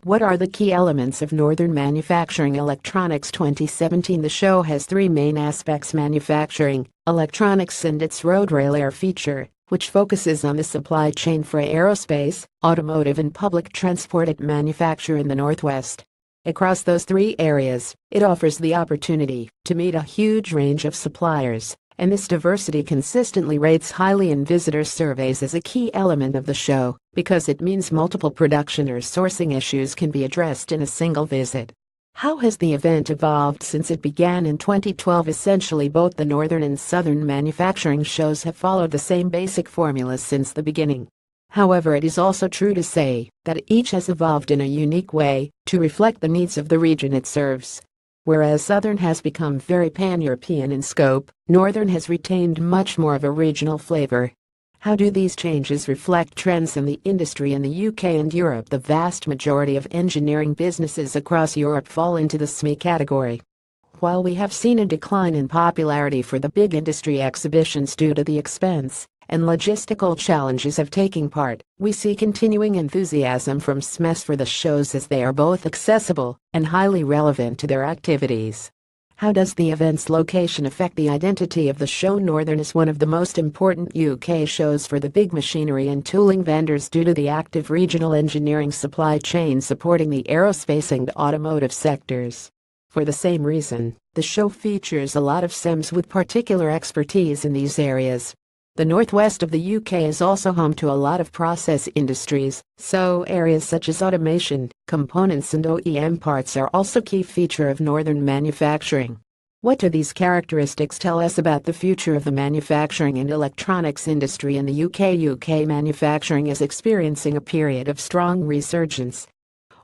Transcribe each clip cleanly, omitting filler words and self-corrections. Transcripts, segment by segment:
What are the key elements of Northern Manufacturing Electronics 2017? The show has three main aspects: manufacturing, electronics, and its road rail air feature, which focuses on the supply chain for aerospace, automotive, and public transport at manufacture in the Northwest. Across those three areas, it offers the opportunity to meet a huge range of suppliers, and this diversity consistently rates highly in visitor surveys as a key element of the show, because it means multiple production or sourcing issues can be addressed in a single visit. How has the event evolved since it began in 2012? Essentially, both the Northern and Southern manufacturing shows have followed the same basic formulas since the beginning. However, it is also true to say that each has evolved in a unique way to reflect the needs of the region it serves. Whereas Southern has become very pan-European in scope, Northern has retained much more of a regional flavor. How do these changes reflect trends in the industry in the UK and Europe? The vast majority of engineering businesses across Europe fall into the SME category. While we have seen a decline in popularity for the big industry exhibitions due to the expense and logistical challenges of taking part, we see continuing enthusiasm from smes for the shows, as they are both accessible and highly relevant to their activities. How does the event's location affect the identity of the show? Northern is one of the most important UK shows for the big machinery and tooling vendors due to the active regional engineering supply chain supporting the aerospace and automotive sectors. For the same reason, the show features a lot of SMEs with particular expertise in these areas. The northwest of the UK is also home to a lot of process industries, so areas such as automation, components, and OEM parts are also a key feature of Northern manufacturing. What do these characteristics tell us about the future of the manufacturing and electronics industry in the UK? UK manufacturing is experiencing a period of strong resurgence.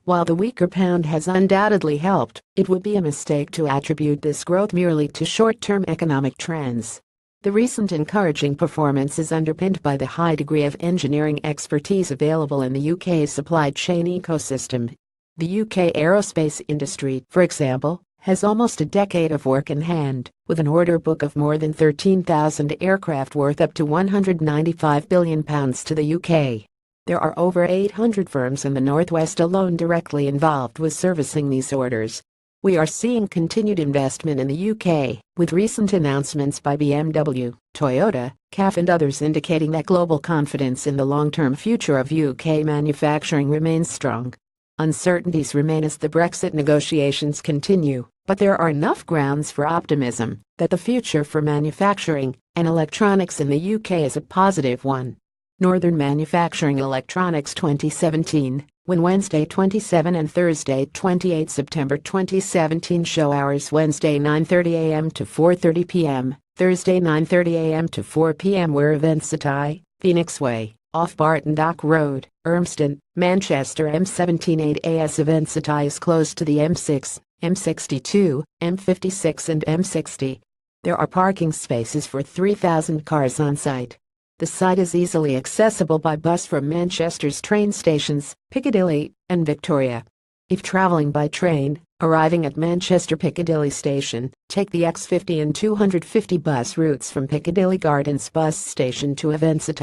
While the weaker pound has undoubtedly helped, it would be a mistake to attribute this growth merely to short-term economic trends. The recent encouraging performance is underpinned by the high degree of engineering expertise available in the UK's supply chain ecosystem. The UK aerospace industry, for example, has almost a decade of work in hand, with an order book of more than 13,000 aircraft worth up to £195 billion to the UK. There are over 800 firms in the Northwest alone directly involved with servicing these orders. We are seeing continued investment in the UK, with recent announcements by BMW, Toyota, CAF, and others indicating that global confidence in the long-term future of UK manufacturing remains strong. Uncertainties remain as the Brexit negotiations continue, but there are enough grounds for optimism that the future for manufacturing and electronics in the UK is a positive one. Northern Manufacturing Electronics 2017, when Wednesday 27 and Thursday 28 September 2017. Show hours: Wednesday 9:30 a.m. to 4:30 p.m., Thursday 9:30 a.m. to 4 p.m. Where events at Phoenix Way, off Barton Dock Road, Urmston, Manchester. M17 8AS events at is close to the M6, M62, M56 and M60. There are parking spaces for 3,000 cars on site. The site is easily accessible by bus from Manchester's train stations, Piccadilly and Victoria. If travelling by train, arriving at Manchester Piccadilly Station, take the X50 and 250 bus routes from Piccadilly Gardens bus station to events at